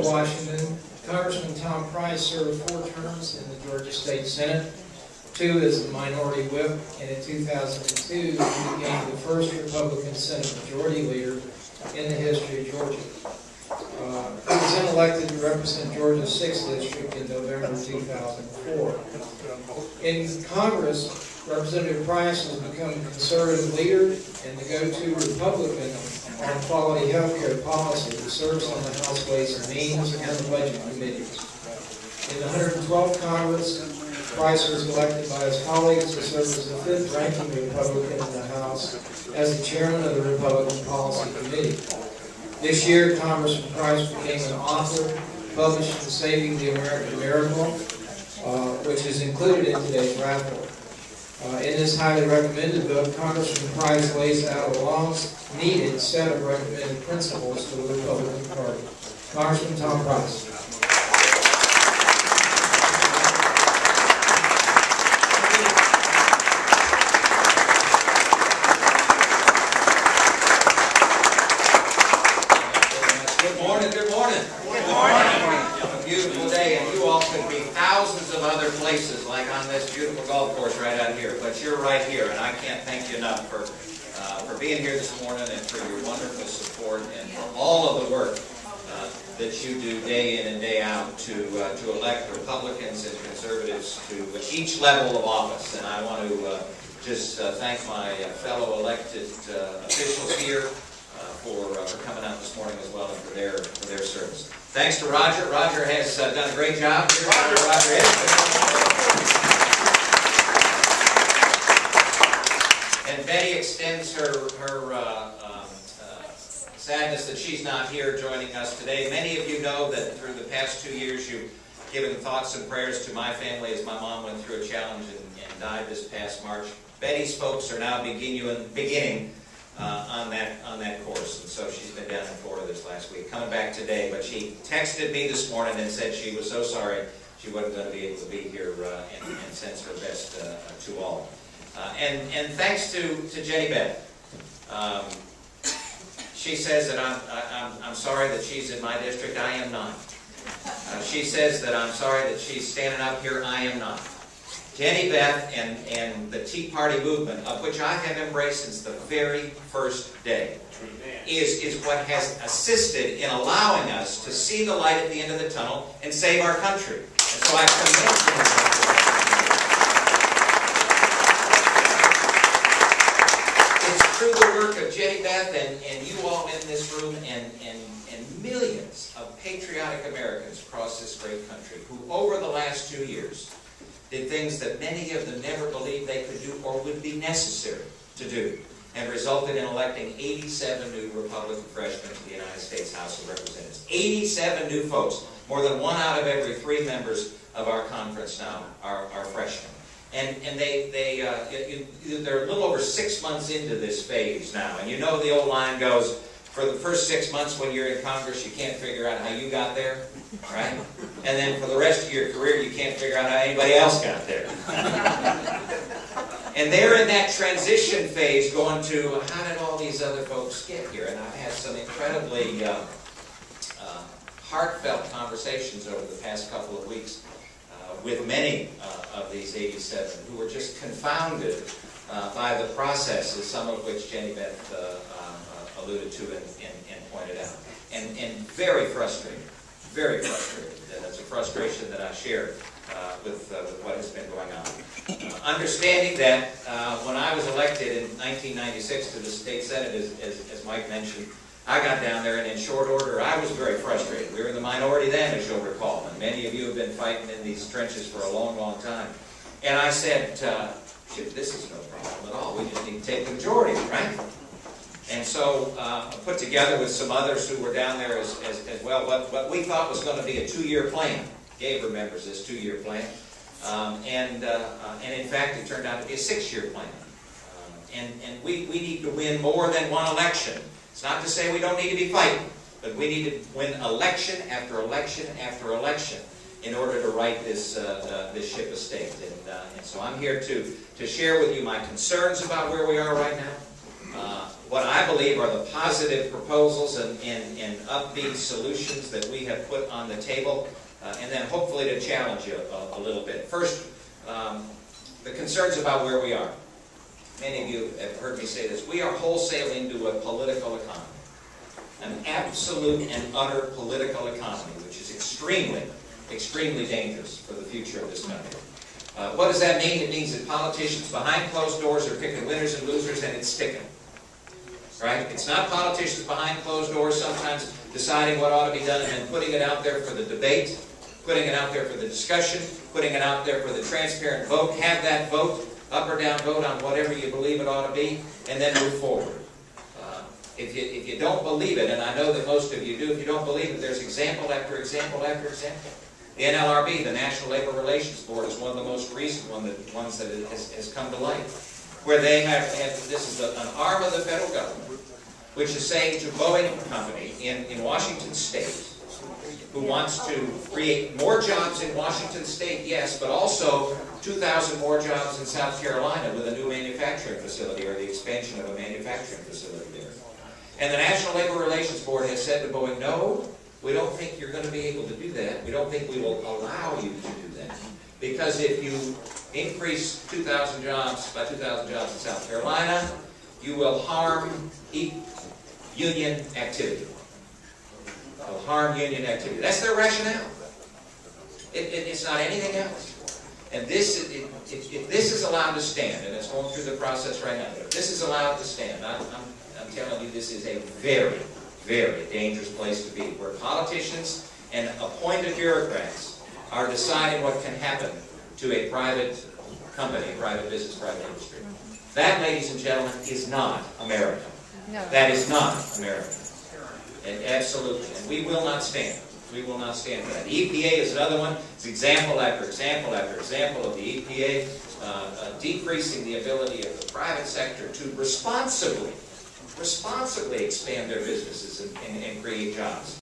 of Washington, Congressman Tom Price served 4 terms in the Georgia State Senate, 2 as the minority whip, and in 2002 he became the first Republican Senate Majority Leader in the history of Georgia. He was then elected to represent Georgia's 6th District in November 2004. In Congress, Representative Price has become a conservative leader and the go-to Republican on quality health care policy that serves on the House Ways and Means and the Budget Committees. In the 112th Congress, Price was elected by his colleagues to serve as the 5th ranking Republican in the House as the chairman of the Republican Policy Committee. This year, Congressman Price became an author, published in Saving the American Miracle, which is included in today's raffle. In this highly recommended book, Congressman Price lays out a long-needed set of recommended principles for the Republican Party. Congressman Tom Price. Good morning. A beautiful day, and you all could be thousands of other places, like on this beautiful golf course right out here, but you're right here, and I can't thank you enough for being here this morning and for your wonderful support and for all of the work that you do day in and day out to elect Republicans and conservatives to each level of office. And I want to just thank my fellow elected officials here for coming out this morning as well and for their service. Thanks to Roger. Roger has done a great job. Roger is. And Betty extends her sadness that she's not here joining us today. Many of you know that through the past 2 years you've given thoughts and prayers to my family as my mom went through a challenge and died this past March. Betty's folks are now beginning on that course, and so she's been down in Florida this last week, coming back today. But she texted me this morning and said she was so sorry she wasn't going to be able to be here, and sends her best to all. And thanks to Jenny Beth. She says that I'm sorry that she's in my district. I am not. She says that I'm sorry that she's standing up here. I am not. Jenny Beth and the Tea Party movement, of which I have embraced since the very first day, is what has assisted in allowing us to see the light at the end of the tunnel and save our country. And so I commend It's through the work of Jenny Beth and you all in this room and millions of patriotic Americans across this great country who over the last 2 years did things that many of them never believed they could do or would be necessary to do, and resulted in electing 87 new Republican freshmen to the United States House of Representatives. 87 new folks. More than 1 out of every 3 members of our conference now are freshmen. And they're a little over 6 months into this phase now. And you know the old line goes, for the first 6 months when you're in Congress, you can't figure out how you got there, right? And then for the rest of your career, you can't figure out how anybody else got there. And they're in that transition phase going to, how did all these other folks get here? And I've had some incredibly heartfelt conversations over the past couple of weeks with many of these 87 who were just confounded by the processes, some of which Jenny Beth alluded to and pointed out. And very frustrated, very frustrated. And it's a frustration that I share with what has been going on. Understanding that when I was elected in 1996 to the state senate, as Mike mentioned, I got down there and in short order I was very frustrated. We were in the minority then, as you'll recall, and many of you have been fighting in these trenches for a long, long time. And I said, shoot, this is no problem at all. We just need to take the majority, right? And so I put together with some others who were down there as well what we thought was going to be a 2-year plan. Gabe remembers this 2-year plan. And in fact, it turned out to be a 6-year plan. And we need to win more than one election. It's not to say we don't need to be fighting, but we need to win election after election after election in order to right this ship of state. And so I'm here to share with you my concerns about where we are right now, what I believe are the positive proposals and upbeat solutions that we have put on the table, and then hopefully to challenge you a little bit. First, the concerns about where we are. Many of you have heard me say this. We are wholesaling to a political economy, an absolute and utter political economy, which is extremely, extremely dangerous for the future of this country. What does that mean? It means that politicians behind closed doors are picking winners and losers, and it's sticking. Right? It's not politicians behind closed doors sometimes deciding what ought to be done and then putting it out there for the debate, putting it out there for the discussion, putting it out there for the transparent vote. Have that vote, up or down vote on whatever you believe it ought to be, and then move forward. If you don't believe it, and I know that most of you do, if you don't believe it, there's example after example after example. The NLRB, the National Labor Relations Board, is one of the most recent ones that has come to light, where they have this is an arm of the federal government, which is saying to Boeing Company in Washington State, who wants to create more jobs in Washington State, yes, but also 2,000 more jobs in South Carolina with a new manufacturing facility or the expansion of a manufacturing facility there. And the National Labor Relations Board has said to Boeing, no, we don't think you're going to be able to do that. We don't think we will allow you to do that. Because if you increase 2,000 jobs by 2,000 jobs in South Carolina, you will harm union activity. It will harm union activity. That's their rationale. It's not anything else. And if this is allowed to stand, and it's going through the process right now, but if this is allowed to stand, I'm telling you, this is a very, very dangerous place to be, where politicians and appointed bureaucrats are deciding what can happen to a private company, private business, private industry. That, ladies and gentlemen, is not America. No. That is not America. And absolutely. And we will not stand. We will not stand for that. The EPA is another one. It's example after example after example of the EPA decreasing the ability of the private sector to responsibly expand their businesses and create jobs.